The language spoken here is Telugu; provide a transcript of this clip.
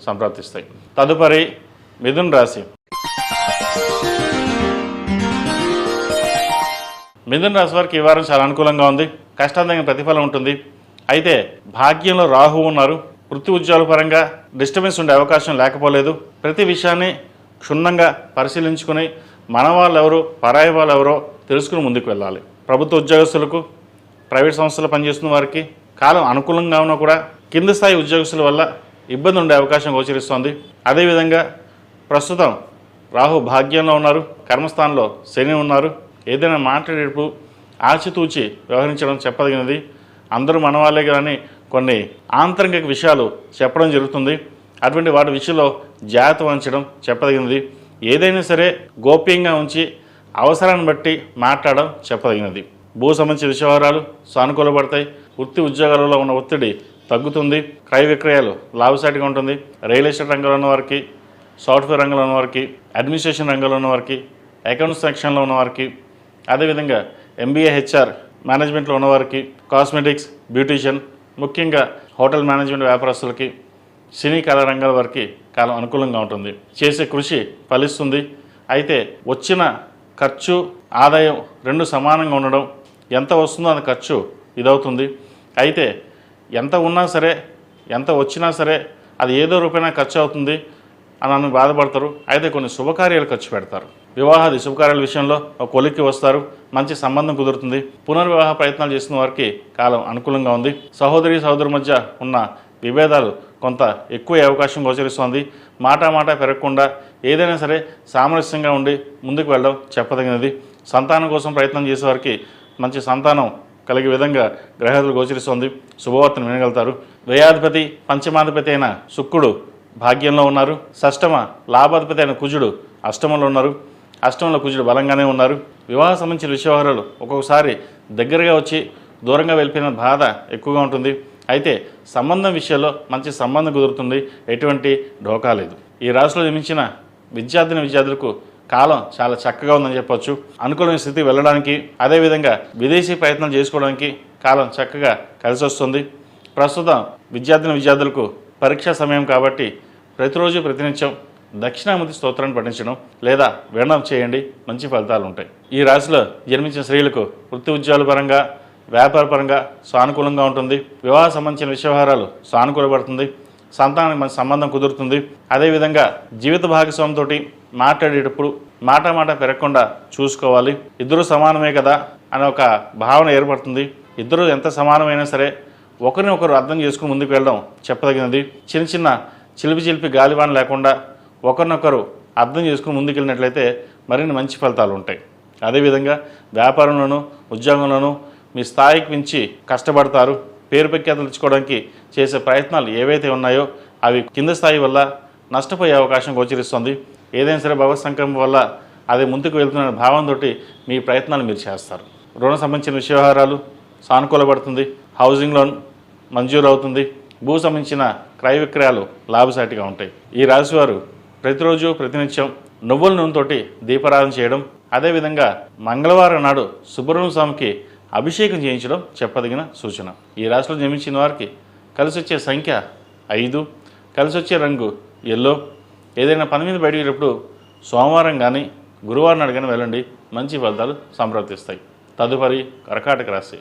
సంప్రాప్తిస్తాయి. తదుపరి మిథున రాశి. మిథున రాశి వారికి ఈ వారం చాలా అనుకూలంగా ఉంది. కష్టానికి ప్రతిఫలం ఉంటుంది. అయితే భాగ్యంలో రాహు ఉన్నారు. వృత్తి ఉద్యోగాల పరంగా డిస్టర్బెన్స్ ఉండే అవకాశం లేకపోలేదు. ప్రతి విషయాన్ని క్షుణ్ణంగా పరిశీలించుకుని మన వాళ్ళు ఎవరు పరాయి వాళ్ళు ఎవరో తెలుసుకుని ముందుకు వెళ్ళాలి. ప్రభుత్వ ఉద్యోగస్తులకు, ప్రైవేట్ సంస్థలు పనిచేస్తున్న వారికి కాలం అనుకూలంగా ఉన్నా కూడా కింది స్థాయి ఉద్యోగస్తుల వల్ల ఇబ్బంది ఉండే అవకాశం గోచరిస్తోంది. అదేవిధంగా ప్రస్తుతం రాహు భాగ్యంలో ఉన్నారు. కర్మస్థానంలో శని ఉన్నారు. ఏదైనా మాట్లాడేటప్పుడు ఆచితూచి వ్యవహరించడం చెప్పదగినది. అందరూ మన వాళ్ళే కానీ కొన్ని ఆంతరిక విషయాలు చెప్పడం జరుగుతుంది. అటువంటి వాటి విషయంలో జాగ్రత్త వహించడం చెప్పదగినది. ఏదైనా సరే గోప్యంగా ఉంచి అవసరాన్ని బట్టి మాట్లాడడం చెప్పదగినది. భూ సంబంధించిన విషయాలు సానుకూలపడతాయి. వృత్తి ఉద్యోగాలలో ఉన్న ఒత్తిడి తగ్గుతుంది. క్రయ విక్రయాలు లాభసాటిగా ఉంటుంది. రియల్ ఎస్టేట్ రంగంలో ఉన్న వారికి, సాఫ్ట్వేర్ రంగంలో ఉన్న వారికి, అడ్మినిస్ట్రేషన్ రంగంలో ఉన్న వారికి, అకౌంట్స్ సెక్షన్లో ఉన్న వారికి, అదేవిధంగా ఎంబీఏ హెచ్ఆర్ మేనేజ్మెంట్లో ఉన్నవారికి, కాస్మెటిక్స్, బ్యూటీషియన్, ముఖ్యంగా హోటల్ మేనేజ్మెంట్ వ్యాపారస్తులకి, సినీ కళా రంగాల వారికి కాలం అనుకూలంగా ఉంటుంది. చేసే కృషి ఫలిస్తుంది. అయితే వచ్చిన ఖర్చు ఆదాయం రెండు సమానంగా ఉండడం, ఎంత వస్తుందో అంత ఖర్చు ఇదవుతుంది. అయితే ఎంత ఉన్నా సరే, ఎంత వచ్చినా సరే అది ఏదో రూపాయన ఖర్చు అవుతుంది అని బాధపడతారు. అయితే కొన్ని శుభకార్యాలు ఖర్చు పెడతారు. వివాహాది శుభకార్యాల విషయంలో ఒక కొలిక్కి వస్తారు. మంచి సంబంధం కుదురుతుంది. పునర్వివాహ ప్రయత్నాలు చేస్తున్న వారికి కాలం అనుకూలంగా ఉంది. సహోదరి మధ్య ఉన్న విభేదాలు కొంత ఎక్కువ అవకాశం గోచరిస్తోంది. మాట పెరగకుండా ఏదైనా సరే సామరస్యంగా ఉండి ముందుకు వెళ్ళడం చెప్పదగినది. సంతానం కోసం ప్రయత్నం చేసేవారికి మంచి సంతానం కలిగే విధంగా గ్రహాలు గోచరిస్తోంది. శుభవార్తను వినగలుగుతారు. వ్యయాధిపతి పంచమాధిపతి అయిన శుక్రుడు భాగ్యంలో ఉన్నారు. షష్టమ లాభాధిపతి అయిన కుజుడు అష్టమంలో ఉన్నారు. అష్టమంలో కుజుడు బలంగానే ఉన్నారు. వివాహ సంబంధించిన విషయాలు ఒక్కొక్కసారి దగ్గరగా వచ్చి దూరంగా వెళ్ళిపోయిన బాధ ఎక్కువగా ఉంటుంది. అయితే సంబంధం విషయంలో మంచి సంబంధం కుదురుతుంది. ఎటువంటి ఢోకా లేదు. ఈ రాశిలో జన్మించిన విద్యార్థులకు కాలం చాలా చక్కగా ఉందని చెప్పొచ్చు. అనుకూలమైన స్థితి వెళ్ళడానికి, అదేవిధంగా విదేశీ ప్రయత్నాలు చేసుకోవడానికి కాలం చక్కగా కలిసి వస్తుంది. ప్రస్తుతం విద్యార్థులకు పరీక్షా సమయం కాబట్టి ప్రతిరోజు ప్రతినిత్యం దక్షిణామూర్తి స్తోత్రాన్ని పఠించడం లేదా వినడం చేయండి. మంచి ఫలితాలు ఉంటాయి. ఈ రాశిలో జన్మించిన స్త్రీలకు వృత్తి ఉద్యోగాల పరంగా, వ్యాపార పరంగా సానుకూలంగా ఉంటుంది. వివాహ సంబంధించిన విషయవహారాలు సానుకూలపడుతుంది. సంతానానికి మంచి సంబంధం కుదురుతుంది. అదేవిధంగా జీవిత భాగస్వామితో మాట్లాడేటప్పుడు మాట పెరగకుండా చూసుకోవాలి. ఇద్దరు సమానమే కదా అనే ఒక భావన ఏర్పడుతుంది. ఇద్దరు ఎంత సమానమైనా సరే ఒకరినొకరు అర్థం చేసుకుని ముందుకు వెళ్ళడం చెప్పదగినది. చిన్న చిలిపి గాలివాన లేకుండా ఒకరినొకరు అర్థం చేసుకుని ముందుకు వెళ్ళినట్లయితే మరిన్ని మంచి ఫలితాలు ఉంటాయి. అదేవిధంగా వ్యాపారంలోనూ ఉద్యోగంలోనూ మీ స్థాయికి మించి కష్టపడతారు. పేరు ప్రఖ్యాతులు తెచ్చుకోవడానికి చేసే ప్రయత్నాలు ఏవైతే ఉన్నాయో అవి కింద స్థాయి వల్ల నష్టపోయే అవకాశం గోచరిస్తుంది. ఏదైనా సరే భగవత్ సంకల్పం వల్ల అది ముందుకు వెళ్తున్న భావంతో మీ ప్రయత్నాలు మీరు చేస్తారు. రుణ సంబంధించిన విషయవహారాలు సానుకూలపడుతుంది. హౌసింగ్ లోన్ మంజూరు అవుతుంది. భూ సంబంధించిన క్రయ విక్రయాలు లాభసాటిగా ఉంటాయి. ఈ రాశివారు ప్రతిరోజు ప్రతినిత్యం నువ్వుల నూనెతోటి దీపారాధన చేయడం, అదేవిధంగా మంగళవారం నాడు సుబ్రహ్మణ్య స్వామికి అభిషేకం చేయించడం చెప్పదగిన సూచన. ఈ రాశిలో జన్మించిన వారికి కలిసి వచ్చే సంఖ్య 5, కలిసి వచ్చే రంగు ఎల్లో. ఏదైనా పని మీద బయటికి వెళ్ళినప్పుడు సోమవారం కానీ గురువారం నాడు కానీ వెళ్ళండి. మంచి ఫలితాలు సంప్రాప్తిస్తాయి. తదుపరి కర్కాటక రాశి.